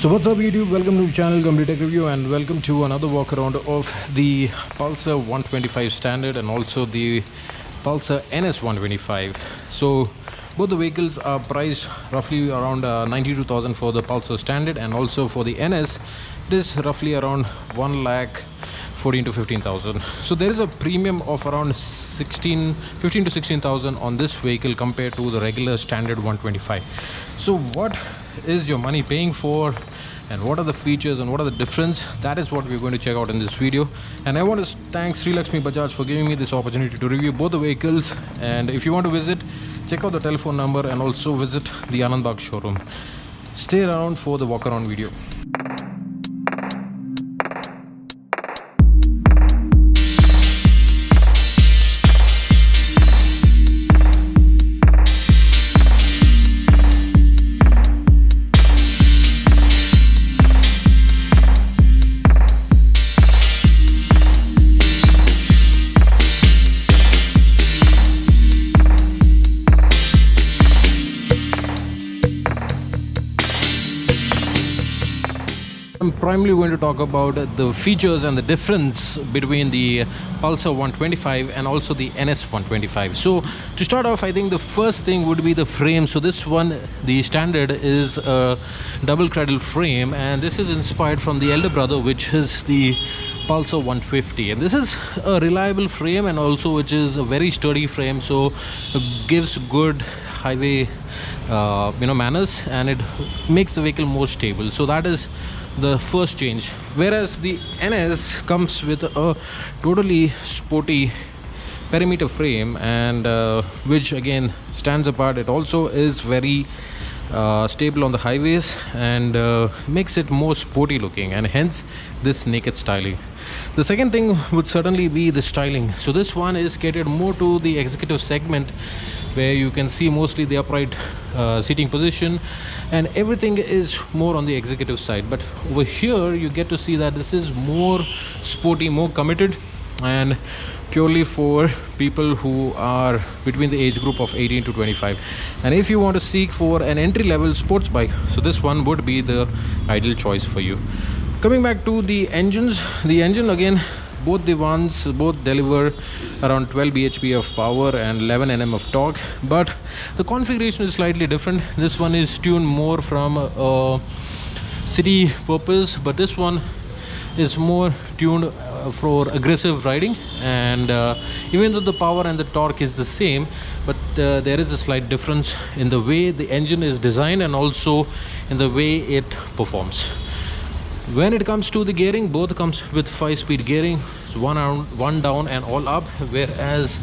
So what's up YouTube, welcome to the channel Complete Tech Review and welcome to another walk around of the Pulsar 125 standard and also the Pulsar NS 125. So both the vehicles are priced roughly around 92,000 for the Pulsar standard, and also for the NS it is roughly around 1,14,000 to 15,000. So there is a premium of around 15 to 16,000 on this vehicle compared to the regular standard 125. So what is your money paying for, and what are the features and what are the difference? That is what we're going to check out in this video. And I want to thank Sri Lakshmi Bajaj for giving me this opportunity to review both the vehicles. And if you want to visit, check out the telephone number and also visit the Anandbagh showroom. Stay around for the walk around video. I'm primarily going to talk about the features and the difference between the Pulsar 125 and also the NS 125. So to start off, I think the first thing would be the frame. So this one, the standard, is a double cradle frame, and this is inspired from the elder brother, which is the Pulsar 150. And this is a reliable frame and also which is a very sturdy frame, so it gives good highway manners, and it makes the vehicle more stable. So that is the first change. Whereas the NS comes with a totally sporty perimeter frame, and which again stands apart. It also is very stable on the highways and makes it more sporty looking, and hence this naked styling. The second thing would certainly be the styling. So this one is catered more to the executive segment, where you can see mostly the upright seating position, and everything is more on the executive side. But over here you get to see that this is more sporty, more committed, and purely for people who are between the age group of 18 to 25. And if you want to seek for an entry-level sports bike, so this one would be the ideal choice for you. Coming back to the engines, the engine again, both deliver around 12 bhp of power and 11 Nm of torque, but the configuration is slightly different. This one is tuned more from a city purpose, but this one is more tuned for aggressive riding. And even though the power and the torque is the same, but there is a slight difference in the way the engine is designed and also in the way it performs. When it comes to the gearing, both comes with 5-speed gearing, so one down and all up, whereas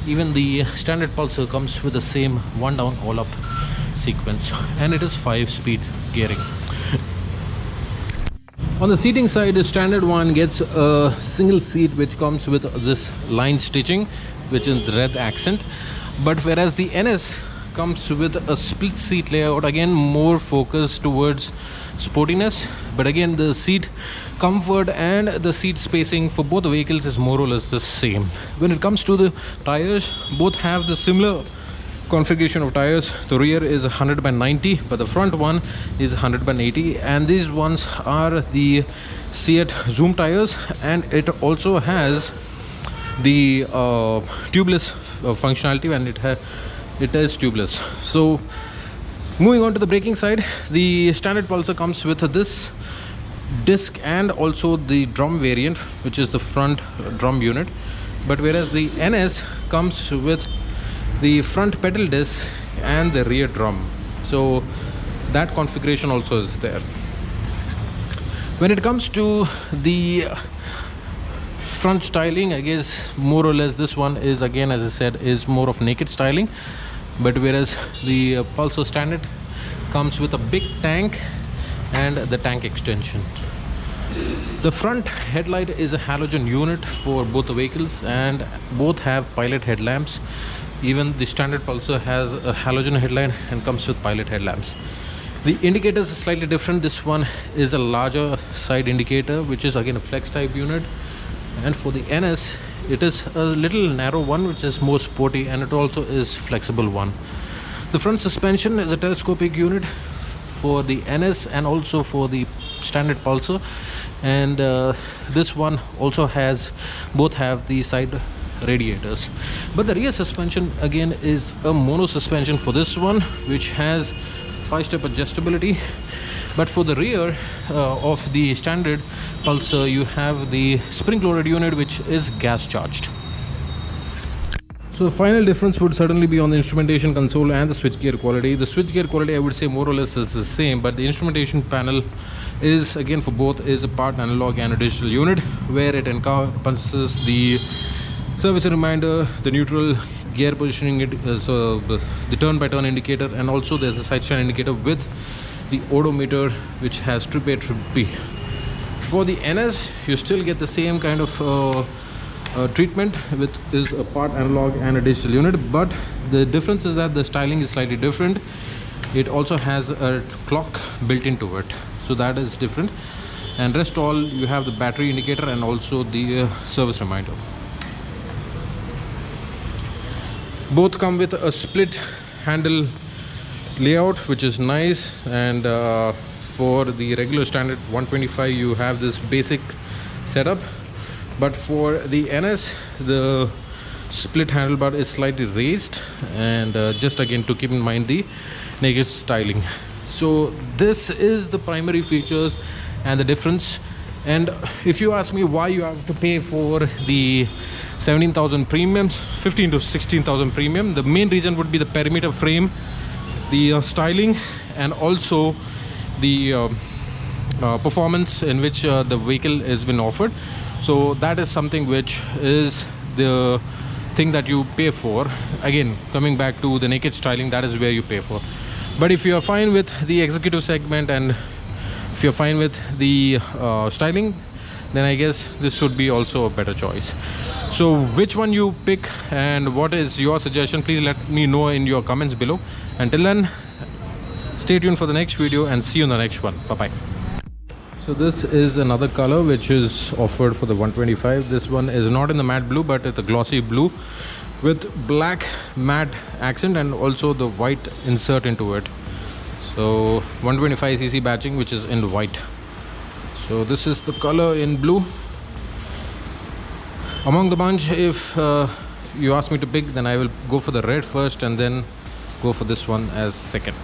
even the standard Pulsar comes with the same one down all up sequence, and it is 5-speed gearing. On the seating side, the standard one gets a single seat which comes with this line stitching, which is the red accent, but whereas the NS comes with a split seat layout, again more focused towards sportiness. But again, the seat comfort and the seat spacing for both the vehicles is more or less the same. When it comes to the tires, both have the similar configuration of tires. The rear is 100/90, but the front one is 100/80, and these ones are the Seat Zoom tires, and it also has the tubeless functionality, and it is tubeless. So moving on to the braking side, the standard Pulsar comes with this disc and also the drum variant, which is the front drum unit, but whereas the NS comes with the front pedal disc and the rear drum. So that configuration also is there. When it comes to the front styling, I guess more or less this one is, again as I said, is more of naked styling, but whereas the Pulsar standard comes with a big tank and the tank extension. The front headlight is a halogen unit for both the vehicles, and both have pilot headlamps. Even the standard Pulsar has a halogen headlight and comes with pilot headlamps. The indicators are slightly different. This one is a larger side indicator, which is again a flex type unit, and for the NS it is a little narrow one, which is more sporty, and it also is flexible one. The front suspension is a telescopic unit for the NS and also for the standard Pulsar. And this one also has, both have the side radiators. But the rear suspension again is a mono suspension for this one, which has 5-step adjustability. But for the rear of the standard Pulsar, you have the spring-loaded unit, which is gas charged. So the final difference would certainly be on the instrumentation console and the switchgear quality. The switchgear quality, I would say, more or less is the same, but the instrumentation panel is, again, for both, is a part analog and a digital unit, where it encompasses the service reminder, the neutral gear positioning, so the turn-by-turn indicator, and also there's a side stand indicator with the odometer, which has trip A, trip B. For the NS, you still get the same kind of treatment, which is a part analog and a digital unit, but the difference is that the styling is slightly different. It also has a clock built into it, so that is different. And rest all, you have the battery indicator and also the service reminder. Both come with a split handle layout, which is nice. And for the regular standard 125, you have this basic setup. But for the NS, the split handlebar is slightly raised, and just again to keep in mind the naked styling. So this is the primary features and the difference. And if you ask me why you have to pay for the 17,000 premium, 15 to 16,000 premium, the main reason would be the perimeter frame, the styling, and also the performance in which the vehicle has been offered. So that is something which is the thing that you pay for. Again, coming back to the naked styling, that is where you pay for. But if you are fine with the executive segment and if you're fine with the styling, then I guess this would be also a better choice. So which one you pick and what is your suggestion, please let me know in your comments below. Until then, stay tuned for the next video and see you in the next one. Bye bye. So this is another color which is offered for the 125. This one is not in the matte blue, but it's a glossy blue with black matte accent and also the white insert into it. So 125cc badging, which is in white. So this is the color in blue. Among the bunch, if you ask me to pick, then I will go for the red first and then go for this one as second.